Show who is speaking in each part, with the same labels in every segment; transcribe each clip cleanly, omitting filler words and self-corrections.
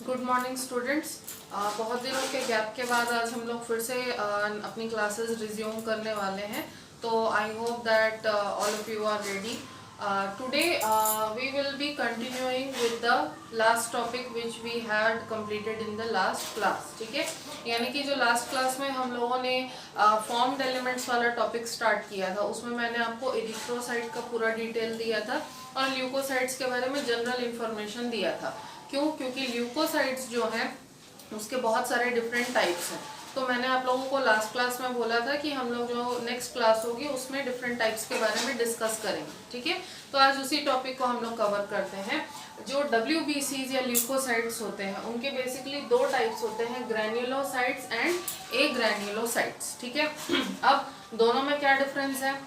Speaker 1: Good morning students. बहुत दिनों के गैप के बाद आज हम लोग फिर से अपनी क्लासेस रिज्यूम करने वाले हैं। तो I hope that all of you are ready. Today we will be continuing with the last topic which we had completed in the last class. ठीक है, यानी कि जो लास्ट क्लास में हम लोगों ने फॉर्म्ड एलिमेंट्स वाला टॉपिक स्टार्ट किया था, उसमें मैंने आपको एरिथ्रोसाइट का पूरा डिटेल दिया था और ल्यूकोसाइट्स के बारे में जनरल इंफॉर्मेशन दिया था। क्यों? क्योंकि ल्यूकोसाइट्स जो हैं उसके बहुत सारे डिफरेंट टाइप्स हैं। तो मैंने आप लोगों को लास्ट क्लास में बोला था कि हम लोग जो नेक्स्ट क्लास होगी उसमें डिफरेंट टाइप्स के बारे में डिस्कस करेंगे। ठीक है, तो आज उसी टॉपिक को हम लोग कवर करते हैं। जो WBCs या ल्यूकोसाइट्स होते हैं उनके बेसिकली दो टाइप्स होते हैं, ग्रैन्युलोसाइट्स एंड एग्रैन्युलोसाइट्स। ठीक है, अब दोनों में क्या डिफरेंस है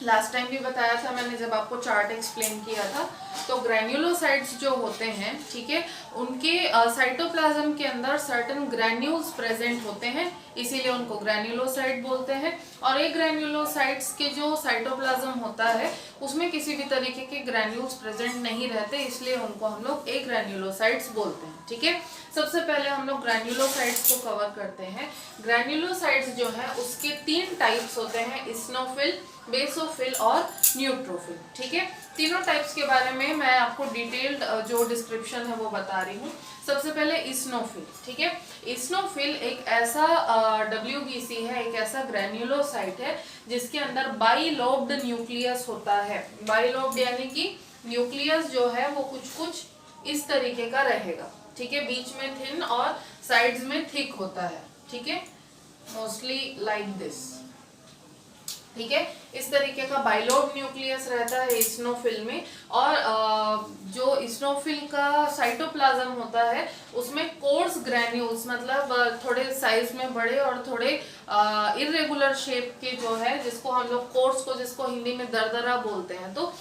Speaker 1: लास्ट टाइम भी बताया था मैंने जब आपको चार्ट एक्सप्लेन किया था। तो ग्रैन्युलोसाइट्स जो होते हैं, ठीक है, उनके साइटोप्लाज्म के अंदर सर्टेन ग्रैन्यूल्स प्रेजेंट होते हैं, इसीलिए उनको ग्रैन्युलोसाइट बोलते हैं। और एक ग्रैन्युलोसाइट्स के जो साइटोप्लाज्म होता है उसमें किसी भी तरीके के ग्रैन्यूल्स प्रेजेंट नहीं रहते, इसलिए उनको हम लोग एक ग्रैन्युलोसाइट्स बोलते हैं। ठीक है, सबसे पहले हम लोग ग्रैन्युलोसाइट्स को कवर करते हैं। ग्रैन्युलोसाइट्स जो है उसके तीन टाइप्स होते हैं, इस्नोफिल, बेसोफिल और न्यूट्रोफिल। ठीक है, तीनों टाइप्स के बारे में मैं आपको डिटेल्ड जो डिस्क्रिप्शन है वो बता रही हूँ। सबसे पहले इस्नोफिल। ठीक है, इस्नोफिल एक ऐसा WBC है, एक ऐसा ग्रैन्युलोसाइट है जिसके अंदर बाइलोब्ड न्यूक्लियस होता है। बाइलोब्ड यानी कि न्यूक्लियस जो है वो कुछ कुछ इस तरीके का रहेगा। ठीक है, बीच में थिन और साइड्स में थिक होता है। ठीक है, मोस्टली लाइक दिस। ठीक है, इस तरीके का बाइलोब न्यूक्लियस रहता है इस्नोफिल में। और जो इस्नोफिल का साइटोप्लाज्म होता है उसमें कोर्स ग्रैन्यूल्स, मतलब थोड़े साइज में बड़े और थोड़े इरेगुलर शेप के जो है, जिसको हम लोग कोर्स को, जिसको हिंदी में दरदरा बोलते हैं, तो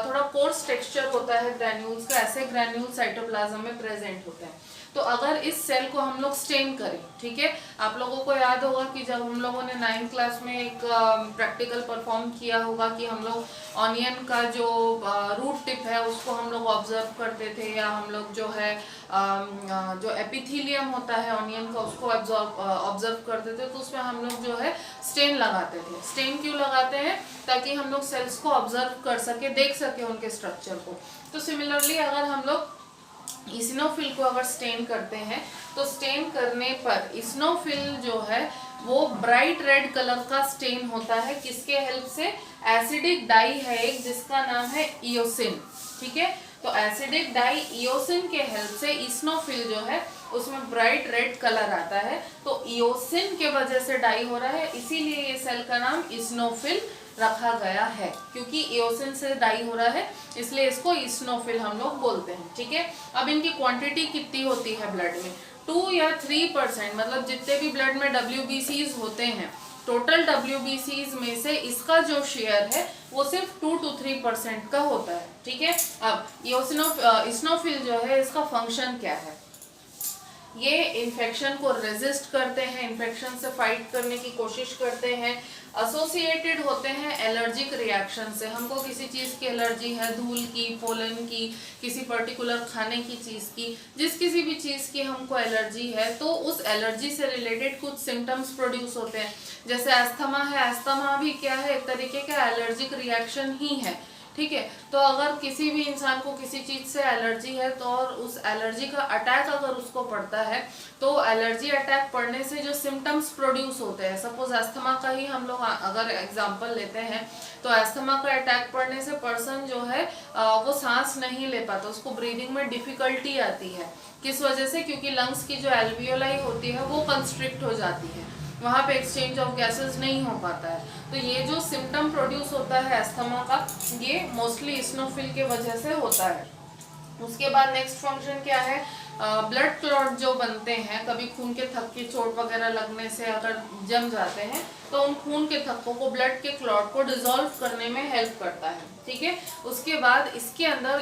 Speaker 1: थोड़ा कोर्स टेक्सचर होता है ग्रैन्यूल्स का। ऐसे ग्रैन्यूल साइटोप्लाज्म में प्रेजेंट होते हैं। तो अगर इस सेल को हम लोग स्टेन करें, ठीक है, आप लोगों को याद होगा कि जब हम लोगों ने 9th क्लास में एक प्रैक्टिकल परफॉर्म किया होगा कि हम लोग ऑनियन का जो रूट टिप है उसको हम लोग ऑब्जर्व करते थे, या हम लोग जो है जो एपिथेलियम होता है ऑनियन का उसको ऑब्जर्व करते थे, तो उसमें हम लोग जो है स्टेन लगाते थे। स्टेन क्यों लगाते हैं? ताकि हम लोग सेल्स को ऑब्जर्व कर सके, देख सके उनके स्ट्रक्चर को। तो सिमिलरली अगर हम लोग इस्नोफिल को अगर स्टेन करते हैं तो स्टेन करने पर इस्नोफिल जो है वो ब्राइट रेड कलर का स्टेन होता है। किसके हेल्प से? एसिडिक डाई है एक जिसका नाम है इयोसिन। ठीक है, तो एसिडिक डाई इयोसिन के हेल्प से इस्नोफिल जो है उसमें ब्राइट रेड कलर आता है। तो इयोसिन के वजह से डाई हो रहा है, इसीलिए ये सेल का नाम इस्नोफिल रखा गया है, क्योंकि इयोसिन से डाई हो रहा है इसलिए इसको इस्नोफिल हम लोग बोलते हैं। ठीक है, अब इनकी क्वांटिटी कितनी होती है ब्लड में? 2 या 3%, मतलब जितने भी ब्लड में WBCs होते हैं, टोटल WBCs में से इसका जो शेयर है वो सिर्फ 2 to 3% का होता है। ठीक है, अब इस्नोफिल जो है इसका फंक्शन क्या है? ये इन्फेक्शन को रेजिस्ट करते हैं, इन्फेक्शन से फाइट करने की कोशिश करते हैं। एसोसिएटेड होते हैं एलर्जिक रिएक्शन से। हमको किसी चीज़ की एलर्जी है, धूल की, पोलन की, किसी पर्टिकुलर खाने की चीज़ की, किसी भी चीज़ की हमको एलर्जी है तो उस एलर्जी से रिलेटेड कुछ सिम्टम्स प्रोड्यूस होते हैं। जैसे अस्थमा है, अस्थमा भी क्या है? एक तरीके का एलर्जिक रिएक्शन ही है। ठीक है, तो अगर किसी भी इंसान को किसी चीज से एलर्जी है तो और उस एलर्जी का अटैक अगर उसको पड़ता है तो एलर्जी अटैक पड़ने से जो सिम्टम्स प्रोड्यूस होते हैं, सपोज अस्थमा का ही हम लोग अगर एग्जांपल लेते हैं तो अस्थमा का अटैक पड़ने से पर्सन जो है वो सांस नहीं ले पाता, उसको ब्रीदिंग में डिफिकल्टी आती है। किस वजह से? क्योंकि लंग्स की जो एल्वियोलाई होती है वो कंस्ट्रिक्ट हो जाती है, वहाँ पे एक्सचेंज ऑफ गैसेस नहीं हो पाता है। तो ये जो सिम्टम प्रोड्यूस होता है अस्थमा का, ये मोस्टली इस्नोफिल के वजह से होता है। उसके बाद नेक्स्ट फंक्शन क्या है? ब्लड क्लॉट जो बनते हैं, कभी खून के थक्के चोट वगैरह लगने से अगर जम जाते हैं तो उन खून के थक्कों को, ब्लड के क्लॉट को डिसॉल्व करने में हेल्प करता है। ठीक है, उसके बाद इसके अंदर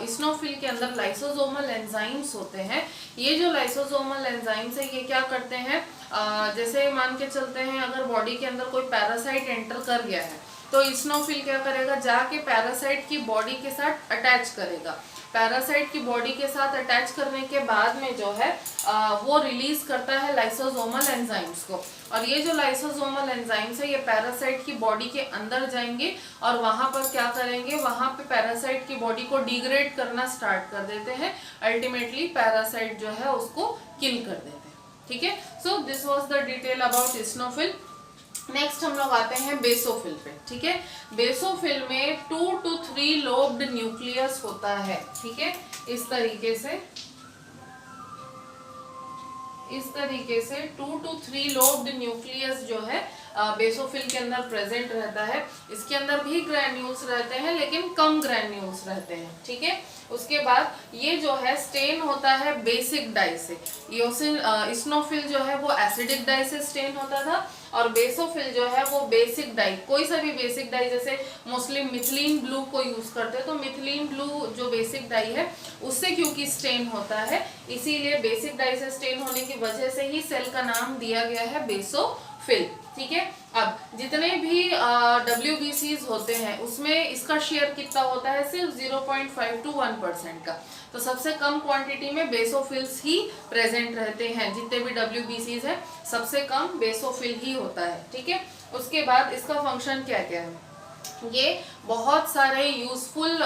Speaker 1: इस्नोफिल के अंदर लाइसोसोमल एंजाइम्स होते हैं। ये जो लाइसोसोमल एंजाइम्स है ये क्या करते हैं? जैसे मान के चलते हैं अगर बॉडी के अंदर कोई पैरासाइट एंटर कर गया है तो इस्नोफिल क्या करेगा, जाके पैरासाइट की बॉडी के साथ अटैच करेगा। पैरासाइट की बॉडी के साथ अटैच करने के बाद में जो है वो रिलीज करता है लाइसोसोमल एंजाइम्स को, और ये जो लाइसोसोमल एंजाइम्स है ये पैरासाइट की बॉडी के अंदर जाएंगे और वहां पर क्या करेंगे, वहां पे पैरासाइट की बॉडी को डिग्रेड करना स्टार्ट कर देते हैं। अल्टीमेटली पैरासाइट जो है उसको किल कर देते हैं। ठीक है, so this was the detail about eosinophil. Next हम लोग आते हैं बेसोफिल पे। ठीक है, बेसोफिल में 2 to 3 लोब्ड न्यूक्लियस होता है। ठीक है, इस तरीके से 2 to 3 लोब्ड न्यूक्लियस जो है बेसोफिल के अंदर प्रेजेंट रहता है। इसके अंदर भी ग्रैन्यूल्स रहते हैं लेकिन कम ग्रैन्यूल्स रहते हैं। ठीक है, उसके बाद ये जो है स्टेन होता है बेसिक डाई से। इस्नोफिल जो है वो एसिडिक डाई से स्टेन होता था, और बेसोफिल जो है वो बेसिक डाई, कोई सा भी बेसिक डाई, जैसे मोस्टली मिथिलीन ब्लू को यूज करते हैं, तो मिथिलीन ब्लू जो बेसिक डाई है उससे क्योंकि स्टेन होता है, इसीलिए बेसिक डाई से स्टेन होने की वजह से ही सेल का नाम दिया गया है बेसोफिल। ठीक है, अब जितने भी WBCs होते हैं उसमें इसका शेयर कितना होता है, सिर्फ 0.5 to 1% का। तो सबसे कम क्वांटिटी में बेसोफिल्स ही प्रेजेंट रहते हैं। जितने भी WBCs है सबसे कम बेसोफिल ही होता है। ठीक है, उसके बाद इसका फंक्शन क्या क्या है, ये बहुत सारे यूजफुल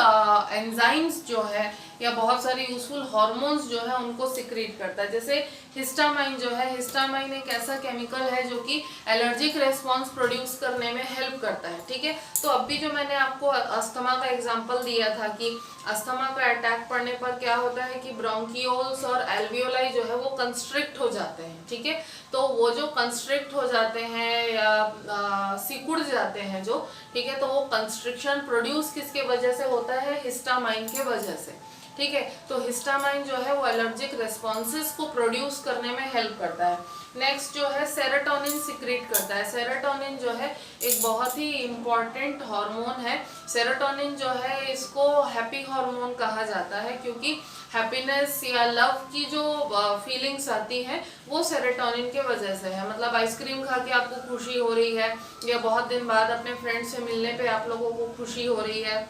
Speaker 1: एंजाइम्स जो है या बहुत सारे यूजफुल हार्मोन्स जो है उनको सिक्रीट करता है। जैसे हिस्टामाइन जो है, हिस्टामाइन एक ऐसा केमिकल है जो कि एलर्जिक रेस्पॉन्स प्रोड्यूस करने में हेल्प करता है। ठीक है, तो अभी जो मैंने आपको अस्थमा का एग्जांपल दिया था कि अस्थमा का अटैक पड़ने पर क्या होता है कि ब्रोंकियोल्स और एल्वियोलाई जो है वो कंस्ट्रिक्ट हो जाते हैं। ठीक है, तो वो जो कंस्ट्रिक्ट हो जाते हैं या सिकुड़ जाते हैं जो, ठीक है, तो वो कंस्ट्रिक्शन प्रोड्यूस किसके वजह से होता है, हिस्टामाइन के वजह से। ठीक है, तो हिस्टामाइन जो है वो एलर्जिक रेस्पॉन्सेस को प्रोड्यूस करने में हेल्प करता है। नेक्स्ट जो है सेरोटोनिन सिक्रीट करता है। सेरोटोनिन जो है एक बहुत ही इम्पॉर्टेंट हार्मोन है। सेरोटोनिन जो है इसको हैप्पी हार्मोन कहा जाता है, क्योंकि हैप्पीनेस या लव की जो फीलिंग्स आती हैं वो सेरोटोनिन के वजह से है। मतलब आइसक्रीम खा के आपको खुशी हो रही है, या बहुत दिन बाद अपने फ्रेंड से मिलने पे आप लोगों को खुशी हो रही है,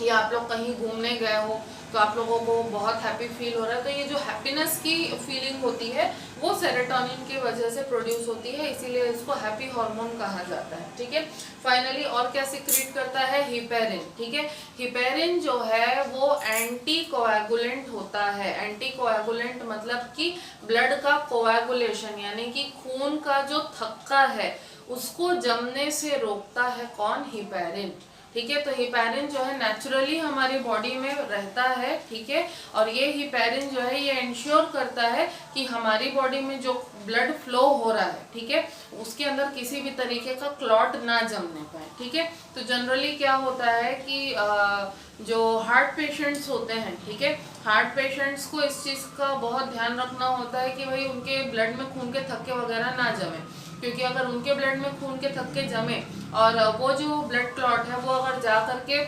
Speaker 1: या आप लोग कहीं घूमने गए हो तो आप लोगों को बहुत हैप्पी फील हो रहा है, तो ये जो हैप्पीनेस की फीलिंग होती है वो सेरोटोनिन की वजह से प्रोड्यूस होती है, इसीलिए इसको हैप्पी हार्मोन कहा जाता है। ठीक है, फाइनली और क्या सिक्रीट करता है, हिपेरिन। ठीक है, हिपेरिन जो है वो एंटी कोएगुलेंट होता है। एंटी कोएगुलेंट मतलब कि ब्लड का कोएगुलेशन यानी कि खून का जो थक्का है उसको जमने से रोकता है कौन, हिपेरिन। ठीक है, तो हिपेरिन जो है नेचुरली हमारी बॉडी में रहता है। ठीक है, और ये हिपेरिन जो है ये इंश्योर करता है कि हमारी बॉडी में जो ब्लड फ्लो हो रहा है, ठीक है, उसके अंदर किसी भी तरीके का क्लॉट ना जमने पाए। ठीक है, तो जनरली क्या होता है कि जो हार्ट पेशेंट्स होते हैं, ठीक है, हार्ट पेशेंट्स को इस चीज़ का बहुत ध्यान रखना होता है कि भाई उनके ब्लड में खून के थक्के वगैरह ना जमे, क्योंकि अगर उनके ब्लड में खून के थक्के जमे और वो जो ब्लड क्लॉट है वो अगर जा करके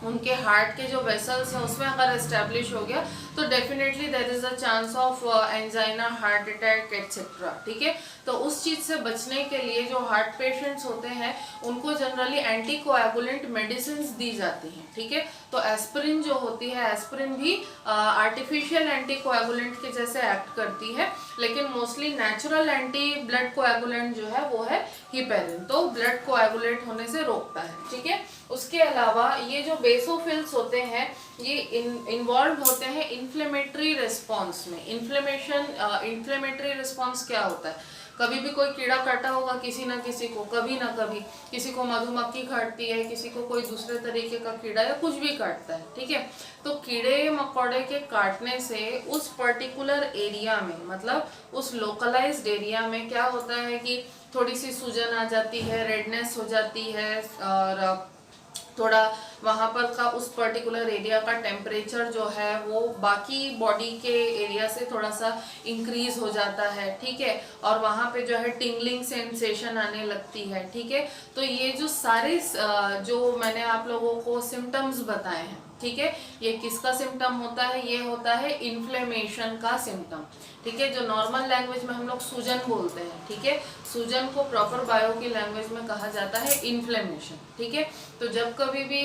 Speaker 1: उनके हार्ट के जो वेसल्स हैं उसमें अगर एस्टेब्लिश हो गया तो definitely there is a chance of angina, heart attack etcetera. ठीक है, तो उस चीज़ से बचने के लिए जो हार्ट पेशेंट्स होते हैं उनको जनरली एंटी कोएगुलेंट मेडिसिन दी जाती हैं। ठीक है, तो एस्पिरिन जो होती है, एस्पिरिन भी आर्टिफिशियल एंटी कोएगुलेंट के जैसे एक्ट करती है, लेकिन mostly natural anti blood coagulant जो है वो है हिपेरिन, तो ब्लड कोएगुलेट होने से रोकता है। ठीक है, उसके अलावा ये जो बेसोफिल्स होते हैं ये इन्वॉल्व होते हैं इन्फ्लेमेटरी रिस्पॉन्स में। इन्फ्लेमेटरी रिस्पॉन्स क्या होता है, कभी भी कोई कीड़ा काटा होगा किसी ना किसी को, कभी ना कभी किसी को मधुमक्खी काटती है, किसी को कोई दूसरे तरीके का कीड़ा या कुछ भी काटता है। ठीक है, तो कीड़े मकोड़े के काटने से उस पर्टिकुलर एरिया में, मतलब उस लोकलाइज्ड एरिया में क्या होता है कि थोड़ी सी सूजन आ जाती है, रेडनेस हो जाती है, और थोड़ा वहाँ पर का उस पर्टिकुलर एरिया का टेम्परेचर जो है वो बाकी बॉडी के एरिया से थोड़ा सा इंक्रीज हो जाता है। ठीक है, और वहाँ पे जो है टिंगलिंग सेंसेशन आने लगती है। ठीक है, तो ये जो सारे जो मैंने आप लोगों को सिम्टम्स बताए हैं, ठीक है। ये किसका सिम्टम होता है? ये होता है इन्फ्लेमेशन का सिम्टम, ठीक है, जो नॉर्मल लैंग्वेज में हम लोग सूजन बोलते हैं, ठीक है। सूजन को प्रॉपर बायो की लैंग्वेज में कहा जाता है इन्फ्लेमेशन, ठीक है। तो जब कभी भी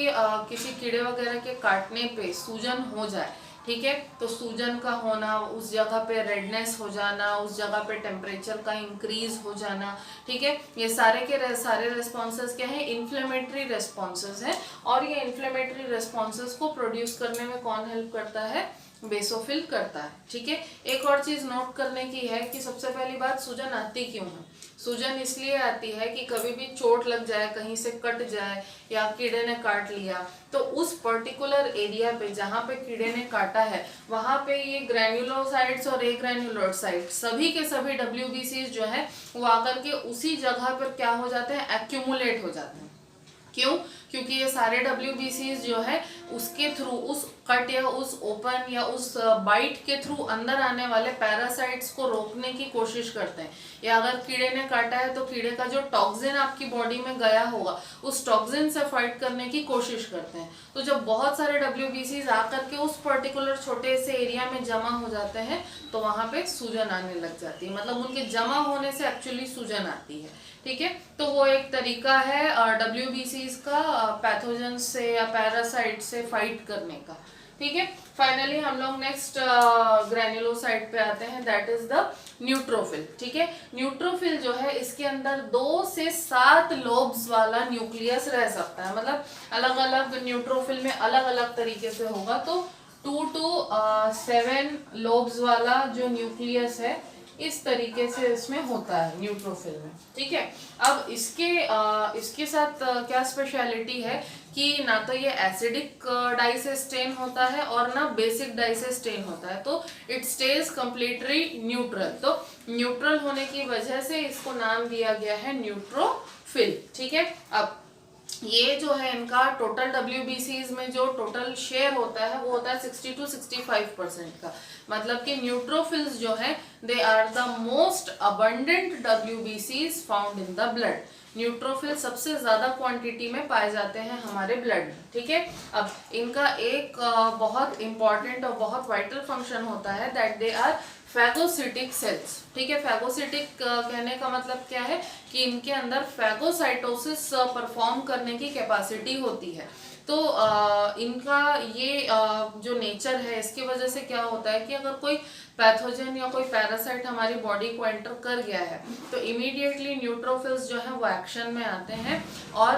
Speaker 1: किसी कीड़े वगैरह के काटने पे सूजन हो जाए, ठीक है, तो सूजन का होना, उस जगह पे रेडनेस हो जाना, उस जगह पे टेम्परेचर का इंक्रीज हो जाना, ठीक है, ये सारे रेस्पॉन्सेस क्या है? इन्फ्लेमेटरी रेस्पॉन्सेस हैं। और ये इन्फ्लेमेटरी रेस्पॉन्सेस को प्रोड्यूस करने में कौन हेल्प करता है? बेसोफिल करता है, ठीक है। एक और चीज नोट करने की है कि सबसे पहली बात, सूजन आती क्यों है? सूजन इसलिए आती है कि कभी भी चोट लग जाए, कहीं से कट जाए या कीड़े ने काट लिया, तो उस पर्टिकुलर एरिया पे जहाँ पे कीड़े ने काटा है वहां पे ये ग्रैन्युलोसाइट्स और एग्रैन्युलोसाइट सभी के सभी WBCs जो है वो आकर के उसी जगह पर क्या हो जाते हैं? एक्यूमुलेट हो जाते हैं। क्यों? क्योंकि ये सारे WBCs जो है उसके थ्रू, उस कट या उस ओपन या उस बाइट के थ्रू अंदर आने वाले पैरासाइट्स को रोकने की कोशिश करते हैं। या अगर कीड़े ने काटा है तो कीड़े का जो टॉक्सिन आपकी बॉडी में गया होगा उस टॉक्सिन से फाइट करने की कोशिश करते हैं। तो जब बहुत सारे WBCs आकर के उस पर्टिकुलर छोटे से एरिया में जमा हो जाते हैं तो वहां पे सूजन आने लग जाती है, मतलब उनके जमा होने से एक्चुअली सूजन आती है, ठीक है। तो वो एक तरीका है WBCs का पैथोजन से या पैरासाइट से फाइट करने का, ठीक है। फाइनली हम लोग नेक्स्ट ग्रैन्युलोसाइट पे आते हैं, दैट इज द न्यूट्रोफिल, ठीक है। न्यूट्रोफिल जो है इसके अंदर 2 से 7 लोब्स वाला न्यूक्लियस रह सकता है, मतलब अलग अलग न्यूट्रोफिल में अलग अलग तरीके से होगा। तो 2 to 7 लोब्स वाला जो न्यूक्लियस है इस तरीके से इसमें होता है न्यूट्रोफिल में, ठीक है। अब इसके साथ क्या स्पेशलिटी है कि ना तो ये एसिडिक डाई से स्टेन होता है और ना बेसिक डाई से स्टेन होता है, तो इट स्टेज कम्प्लीटली न्यूट्रल। तो न्यूट्रल होने की वजह से इसको नाम दिया गया है न्यूट्रोफिल, ठीक है। अब ये जो है इनका टोटल WBCs में जो टोटल शेयर होता है वो होता है 60 to 65% का, मतलब कि न्यूट्रोफिल्स जो है they are the most abundant WBCs found in the blood. Neutrophil सबसे ज्यादा क्वांटिटी में पाए जाते हैं हमारे ब्लड में, ठीक है। अब इनका एक बहुत इंपॉर्टेंट और बहुत वाइटल फंक्शन होता है that they are phagocytic cells, ठीक है। फैगोसिटिक कहने का मतलब क्या है कि इनके अंदर फैगोसाइटोसिस परफॉर्म करने की कैपेसिटी होती है। तो इनका ये जो नेचर है इसकी वजह से क्या होता है कि अगर कोई पैथोजन या कोई पैरासाइट हमारी बॉडी को एंटर कर गया है तो इमीडिएटली न्यूट्रोफिल्स जो है वो एक्शन में आते हैं और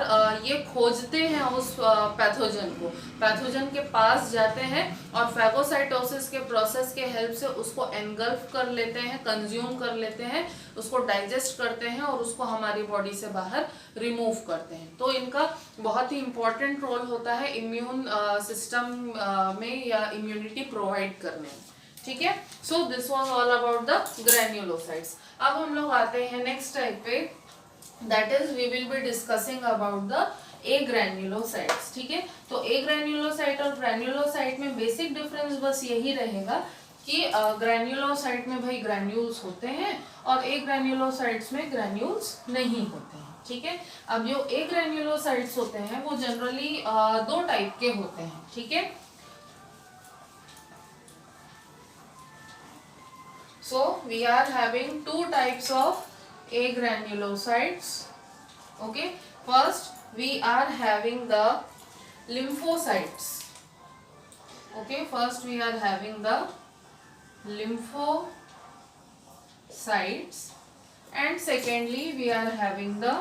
Speaker 1: ये खोजते हैं उस पैथोजन को, पैथोजन के पास जाते हैं और फैगोसाइटोसिस के प्रोसेस के हेल्प से उसको एनगल्फ कर लेते हैं, कंज्यूम कर लेते हैं, उसको डाइजेस्ट करते हैं और उसको हमारी बॉडी से बाहर रिमूव करते हैं। तो इनका बहुत ही इंपॉर्टेंट रोल होता है इम्यून सिस्टम में या इम्यूनिटी प्रोवाइड करने में, ठीक है। So this was all about the granulocytes. अब हम लोग आते हैं नेक्स्ट टाइप पे, that is we will be discussing about the agranulocytes, ठीक है। तो एग्रैन्युलोसाइट और ग्रैन्युलोसाइट में बेसिक डिफरेंस बस यही रहेगा कि ग्रैन्युलोसाइट में भाई ग्रैन्यूल्स होते हैं और एग्रैन्युलोसाइट्स में ग्रैन्यूल्स नहीं होते हैं, ठीक है। अब जो एग्रैन्युलोसाइट्स होते हैं वो जनरली 2 टाइप के होते हैं, ठीक है। So we are having 2 types of agranulocytes. Okay, first we are having the lymphocytes. Okay, first we are having the lymphocytes and secondly we are having the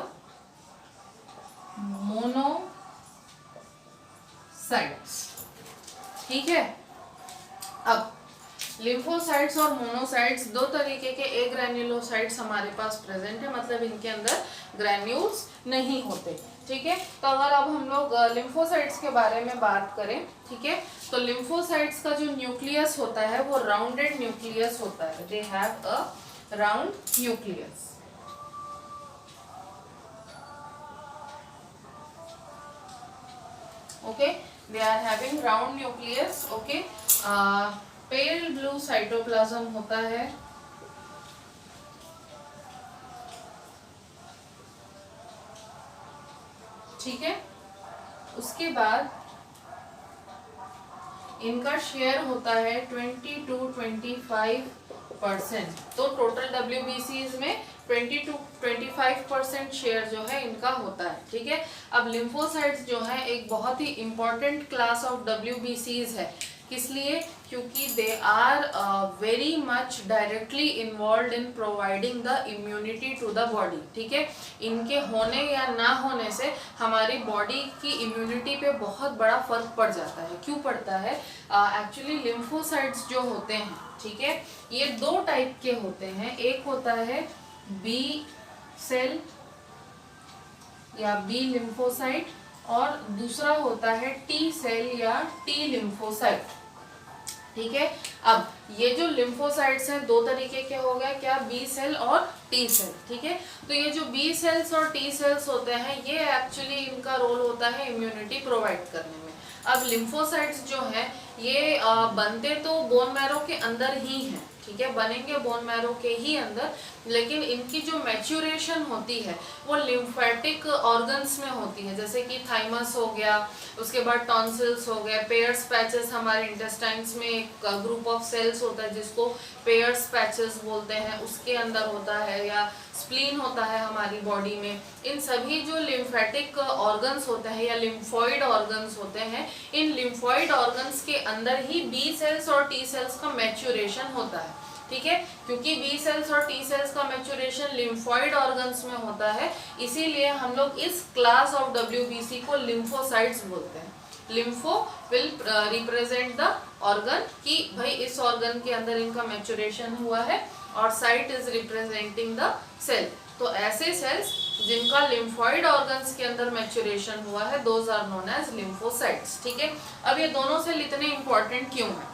Speaker 1: monocytes. ठीक है। अब लिम्फोसाइट्स और monocytes 2 तरीके के एग्रैन्युलोसाइट्स हमारे पास प्रेजेंट है, मतलब इनके अंदर ग्रैन्यूल्स नहीं होते, ठीक है। तो अगर अब हम लोग लिम्फोसाइट्स के बारे में बात करें, ठीक है, तो लिम्फोसाइट्स का जो न्यूक्लियस होता है वो राउंडेड न्यूक्लियस होता है, they have a round nucleus, okay, they are having round nucleus, okay. Pale blue cytoplasm होता है, ठीक है। उसके बाद इनका शेयर होता है 20 to 25%। तो टोटल WBCs में 20 to 25% शेयर जो है इनका होता है, ठीक है। अब लिम्फोसाइट्स जो है एक बहुत ही इंपॉर्टेंट क्लास ऑफ WBCs है। किस लिए? क्योंकि they are very much directly involved in providing the immunity to the body, ठीक है। इनके होने या ना होने से हमारी बॉडी की इम्यूनिटी पे बहुत बड़ा फर्क पड़ जाता है। क्यों पड़ता है? एक्चुअली लिम्फोसाइट्स जो होते हैं, ठीक है, ये दो टाइप के होते हैं। एक होता है बी सेल या बी लिम्फोसाइट और दूसरा होता है टी सेल या टी लिम्फोसाइट, ठीक है। अब ये जो लिम्फोसाइट्स हैं दो तरीके के हो गए, क्या? बी सेल और टी सेल, ठीक है। तो ये जो बी सेल्स और टी सेल्स होते हैं ये एक्चुअली इनका रोल होता है इम्यूनिटी प्रोवाइड करने में। अब लिम्फोसाइट्स जो हैं ये बनते तो बोन मैरो के अंदर ही हैं, ठीक है, बनेंगे बोन मैरो के ही अंदर, लेकिन इनकी जो मैच्योरेशन होती है वो लिम्फेटिक ऑर्गन्स में होती है, जैसे कि थाइमस हो गया, उसके बाद टॉन्सिल्स हो गए, पेयर्स पैचेस, हमारे इंटेस्टाइन्स में एक ग्रुप ऑफ सेल्स होता है जिसको पेयर्स पैचेस बोलते हैं, उसके अंदर होता है, या स्प्लीन होता है हमारी बॉडी में। इन सभी जो लिम्फेटिक ऑर्गन्स होते हैं या लिम्फॉइड ऑर्गन्स होते हैं, इन लिम्फॉइड ऑर्गन्स के अंदर ही बी सेल्स और टी सेल्स का मैच्योरेशन होता है, ठीक है। क्योंकि बी सेल्स और टी सेल्स का मैच्योरेशन लिम्फॉइड ऑर्गन्स में होता है, इसीलिए हम लोग इस क्लास ऑफ WBC को लिम्फोसाइट्स बोलते हैं। Lympho will represent the organ कि भाई इस ऑर्गन के अंदर इनका मैच्योरेशन हुआ है, और cyte is representing the cell. तो ऐसे सेल्स जिनका लिम्फॉइड ऑर्गन्स के अंदर मैच्योरेशन हुआ है, those are known as lymphocytes, ठीक है। अब ये दोनों सेल इतने इंपॉर्टेंट क्यों हैं?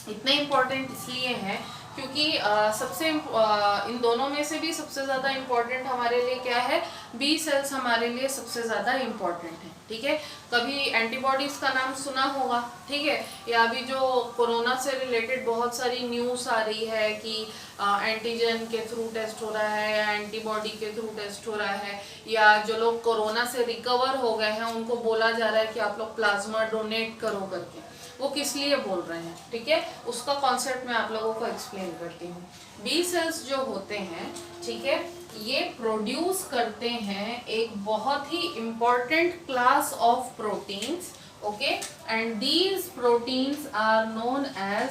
Speaker 1: इतने इंपॉर्टेंट इसलिए हैं क्योंकि सबसे इन दोनों में से भी सबसे ज़्यादा इम्पोर्टेंट हमारे लिए क्या है? बी सेल्स हमारे लिए सबसे ज़्यादा इम्पोर्टेंट है, ठीक है। कभी एंटीबॉडीज़ का नाम सुना होगा, ठीक है, या अभी जो कोरोना से रिलेटेड बहुत सारी न्यूज़ आ रही है कि एंटीजन के थ्रू टेस्ट हो रहा है या एंटीबॉडी के थ्रू टेस्ट हो रहा है, या जो लोग कोरोना से रिकवर हो गए हैं उनको बोला जा रहा है कि आप लोग प्लाज्मा डोनेट करो करके। वो किस लिए बोल रहे हैं, ठीक है, उसका कॉन्सेप्ट मैं आप लोगों को एक्सप्लेन करती हूँ। बी सेल्स जो होते हैं, ठीक है, ये प्रोड्यूस करते हैं एक बहुत ही important class of proteins, okay, and these proteins are known as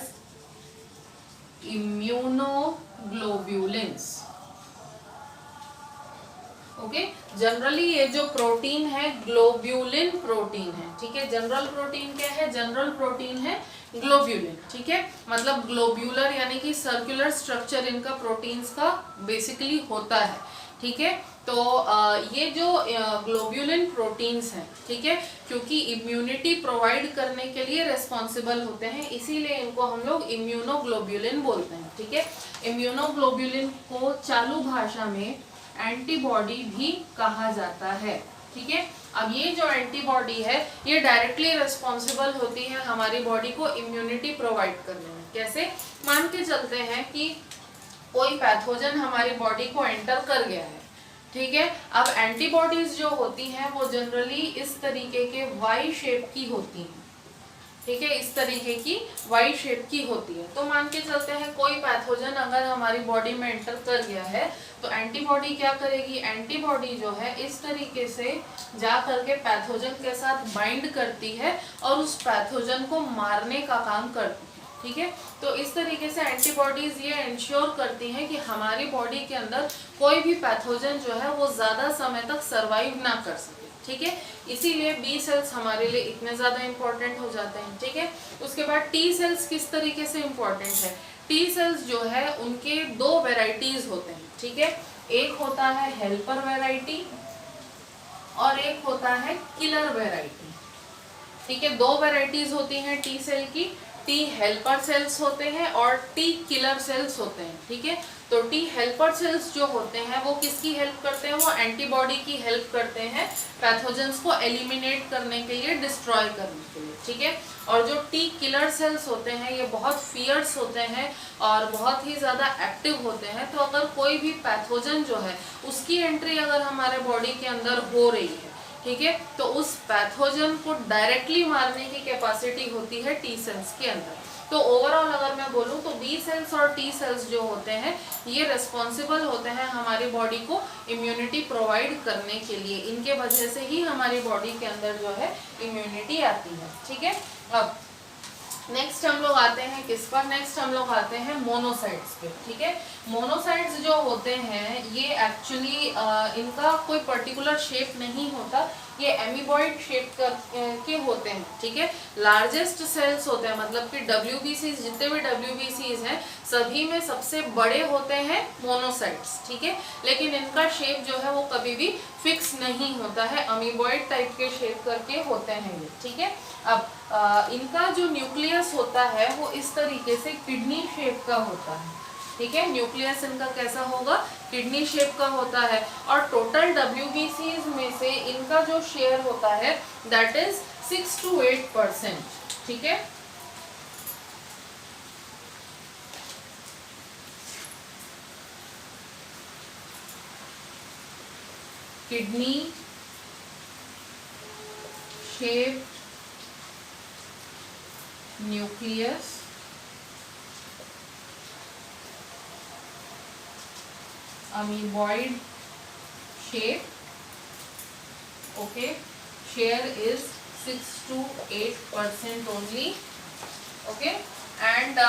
Speaker 1: immunoglobulins, okay. Generally ये जो प्रोटीन है ग्लोब्यूलिन प्रोटीन है, ठीक है। जनरल प्रोटीन क्या है? जनरल प्रोटीन है ग्लोब्यूलिन, ठीक है। मतलब ग्लोब्यूलर यानी कि सर्कुलर स्ट्रक्चर इनका प्रोटीन्स का बेसिकली होता है, ठीक है। तो ये जो ग्लोब्यूलिन प्रोटीन्स हैं, ठीक है, क्योंकि इम्यूनिटी प्रोवाइड करने के लिए रेस्पॉन्सिबल होते हैं, इसीलिए इनको हम लोग इम्यूनोग्लोब्यूलिन बोलते हैं, ठीक है। इम्यूनोग्लोब्यूलिन को चालू भाषा में एंटीबॉडी भी कहा जाता है, ठीक है। अब ये जो एंटीबॉडी है ये डायरेक्टली रिस्पॉन्सिबल होती है हमारी बॉडी को इम्यूनिटी प्रोवाइड करने में। कैसे? मान के चलते हैं कि कोई पैथोजन हमारी बॉडी को एंटर कर गया है, ठीक है। अब एंटीबॉडीज जो होती हैं वो जनरली इस तरीके के वाई शेप की होती हैं, ठीक है, इस तरीके की वाई शेप की होती है। तो मान के चलते हैं कोई पैथोजन अगर हमारी बॉडी में एंटर कर गया है तो एंटीबॉडी क्या करेगी? एंटीबॉडी जो है इस तरीके से जा करके पैथोजन के साथ बाइंड करती है और उस पैथोजन को मारने का काम करती है, ठीक है। तो इस तरीके से एंटीबॉडीज ये इंश्योर करती हैं कि हमारी बॉडी के अंदर कोई भी पैथोजन जो है वो ज़्यादा समय तक सर्वाइव ना कर सके, ठीक है। इसीलिए बी सेल्स हमारे लिए इतने ज़्यादा इंपॉर्टेंट हो जाते हैं, ठीक है। उसके बाद टी सेल्स किस तरीके से इंपॉर्टेंट है? टी सेल्स जो है उनके दो वेराइटीज होते हैं, ठीक है। एक होता है हेल्पर वेराइटी और एक होता है किलर वेराइटी, ठीक है। दो वेराइटीज होती हैं टी सेल की, टी हेल्पर सेल्स होते हैं और टी किलर सेल्स होते हैं, ठीक है। तो टी हेल्पर सेल्स जो होते हैं वो किसकी हेल्प करते हैं? वो एंटीबॉडी की हेल्प करते हैं पैथोजेंस को एलिमिनेट करने के लिए, डिस्ट्रॉय करने के लिए, ठीक है। और जो टी किलर सेल्स होते हैं ये बहुत फियर्स होते हैं और बहुत ही ज़्यादा एक्टिव होते हैं। तो अगर कोई भी पैथोजन जो है उसकी एंट्री अगर हमारे बॉडी के अंदर हो रही है, ठीक है। तो उस पैथोजन को डायरेक्टली मारने की कैपेसिटी होती है टी सेल्स के अंदर। तो ओवरऑल अगर मैं बोलूँ तो बी सेल्स और टी सेल्स जो होते हैं ये रिस्पॉन्सिबल होते हैं हमारी बॉडी को इम्यूनिटी प्रोवाइड करने के लिए। इनके वजह से ही हमारी बॉडी के अंदर जो है इम्यूनिटी आती है, ठीक है। अब नेक्स्ट हम लोग आते हैं किस पर, नेक्स्ट हम लोग आते हैं मोनोसाइट्स पे, ठीक है। मोनोसाइट्स जो होते हैं ये एक्चुअली इनका कोई पर्टिकुलर शेप नहीं होता, ये एमीबॉइड शेप के होते हैं, ठीक है। लार्जेस्ट सेल्स होते हैं, मतलब कि डब्ल्यूबीसीज, जितने भी डब्ल्यूबीसीज हैं सभी में सबसे बड़े होते हैं मोनोसाइट्स, ठीक है। लेकिन इनका शेप जो है वो कभी भी फिक्स नहीं होता है, अमीबॉइड टाइप के शेप करके होते हैं ये, ठीक है। अब इनका जो न्यूक्लियस होता है वो इस तरीके से किडनी शेप का होता है, ठीक है। न्यूक्लियस इनका कैसा होगा, किडनी शेप का होता है। और टोटल डब्ल्यूबीसीज में से इनका जो शेयर होता है दैट इज 6 to 8%, ठीक है। Kidney shape nucleus amoeboid shape, okay, share is 6 to 8% only, okay। and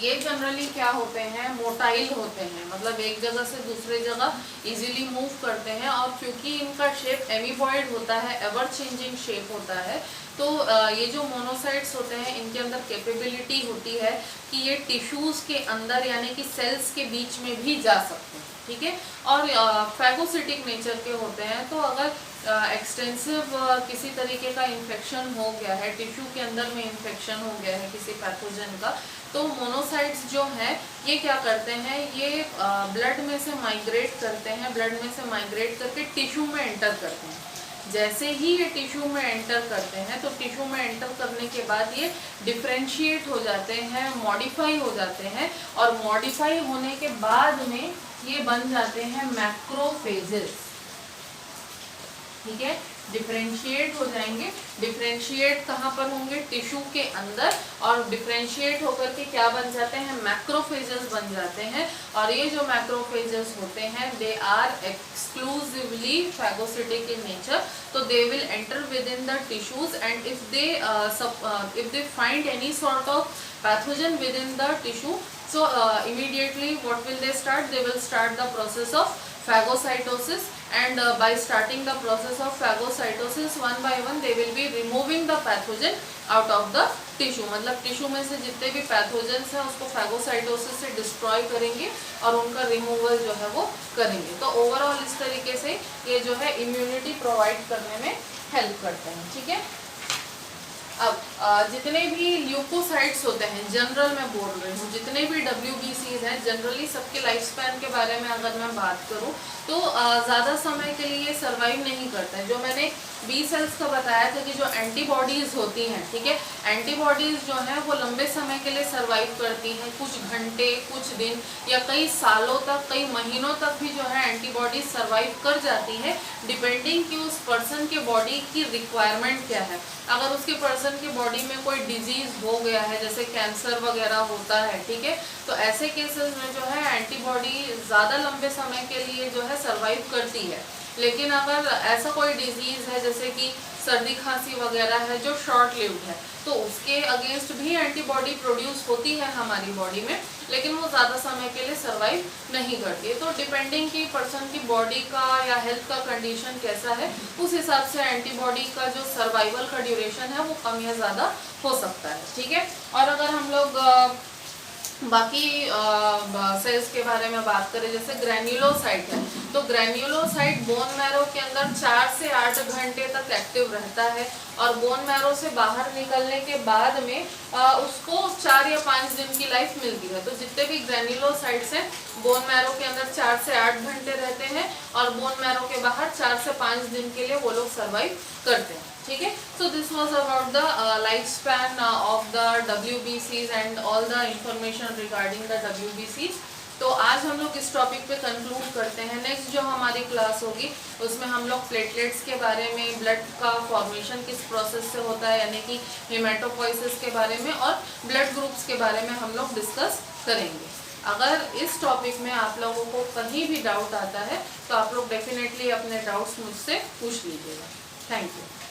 Speaker 1: ये जनरली क्या होते हैं, मोटाइल होते हैं, मतलब एक जगह से दूसरे जगह इजीली मूव करते हैं। और क्योंकि इनका शेप एमीबॉइड होता है, एवर चेंजिंग शेप होता है, तो ये जो मोनोसाइट्स होते हैं इनके अंदर कैपेबिलिटी होती है कि ये टिश्यूज के अंदर यानी कि सेल्स के बीच में भी जा सकते हैं, ठीक है। और फैगोसिटिक नेचर के होते हैं, तो अगर एक्सटेंसिव किसी तरीके का इन्फेक्शन हो गया है, टिश्यू के अंदर में इन्फेक्शन हो गया है किसी पैथोजन का, तो मोनोसाइट्स जो हैं ये क्या करते हैं, ये ब्लड में से माइग्रेट करते हैं, ब्लड में से माइग्रेट करके टिश्यू में एंटर करते हैं। जैसे ही ये टिश्यू में एंटर करते हैं तो टिश्यू में एंटर करने के बाद ये डिफ्रेंशिएट हो जाते हैं, मॉडिफाई हो जाते हैं, और मॉडिफाई होने के बाद में ये बन जाते हैं मैक्रोफेजेस, ठीक है। डिफ्रेंशिएट हो जाएंगे, डिफ्रेंशिएट कहाँ पर होंगे, टिश्यू के अंदर, और डिफ्रेंशिएट होकर के क्या बन जाते हैं, मैक्रोफेजेस बन जाते हैं। और ये जो मैक्रोफेजेस होते हैं they are exclusively phagocytic in nature, तो they will enter within the tissues, and if they find any sort of pathogen within the tissue, so immediately what will they start, they will start the process of phagocytosis, and by starting the process of phagocytosis one by one they will be removing the pathogen out of the tissue, मतलब tissue में से जितने भी pathogens हैं उसको phagocytosis से destroy करेंगे और उनका रिमूवल जो है वो करेंगे। तो ओवरऑल इस तरीके से ये जो है इम्यूनिटी प्रोवाइड करने में हेल्प करते हैं, ठीक है। अब जितने भी ल्यूकोसाइट्स होते हैं, जनरल मैं बोल रही हूँ, जितने भी डब्ल्यूबीसीज हैं जनरली सबके लाइफ स्पैन के बारे में अगर मैं बात करूँ तो ज़्यादा समय के लिए सर्वाइव नहीं करते हैं। जो मैंने बी सेल्स का बताया था कि जो एंटीबॉडीज़ होती हैं, ठीक है, एंटीबॉडीज़ जो हैं वो लंबे समय के लिए सर्वाइव करती हैं, कुछ घंटे, कुछ दिन या कई सालों तक, कई महीनों तक भी जो है एंटीबॉडीज सर्वाइव कर जाती है, डिपेंडिंग कि उस पर्सन के बॉडी की रिक्वायरमेंट क्या है। अगर उसके पर्सन की बॉडी में कोई डिजीज हो गया है, जैसे कैंसर वगैरह होता है, ठीक है, तो ऐसे केसेस में जो है एंटीबॉडी ज़्यादा लंबे समय के लिए जो है सर्वाइव करती है। लेकिन अगर ऐसा कोई डिजीज है जैसे कि सर्दी खांसी वगैरह है जो शॉर्ट लिव्ड है, तो उसके अगेंस्ट भी एंटीबॉडी प्रोड्यूस होती है हमारी बॉडी में, लेकिन वो ज़्यादा समय के लिए सर्वाइव नहीं करती है। तो डिपेंडिंग कि पर्सन की बॉडी का या हेल्थ का कंडीशन कैसा है, उस हिसाब से एंटीबॉडी का जो सर्वाइवल का ड्यूरेशन है वो कम या ज़्यादा हो सकता है, ठीक है। और अगर हम लोग बाकी सेल्स के बारे में बात करें, जैसे ग्रैन्युलोसाइट है, तो ग्रैन्युलोसाइट बोन मैरो के अंदर 4 से 8 घंटे तक एक्टिव रहता है, और बोन मैरो से बाहर निकलने के बाद में उसको 4 या 5 दिन की लाइफ मिलती है। तो जितने भी ग्रैन्युलोसाइट्स हैं बोन मैरो के अंदर 4 से 8 घंटे रहते हैं, और बोन मैरो के बाहर 4 से 5 दिन के लिए वो लोग सर्वाइव करते हैं, ठीक है। So this was about the life span of the WBCs and all the information regarding the WBCs। तो आज हम लोग इस टॉपिक पे कंक्लूड करते हैं। नेक्स्ट जो हमारी क्लास होगी उसमें हम लोग प्लेटलेट्स के बारे में, ब्लड का फॉर्मेशन किस प्रोसेस से होता है यानी कि हेमाटोपोइसिस के बारे में, और ब्लड ग्रुप्स के बारे में हम लोग डिस्कस करेंगे। अगर इस टॉपिक में आप लोगों को कहीं भी डाउट आता है तो आप लोग डेफिनेटली अपने डाउट्स मुझसे पूछ लीजिएगा। Thank you.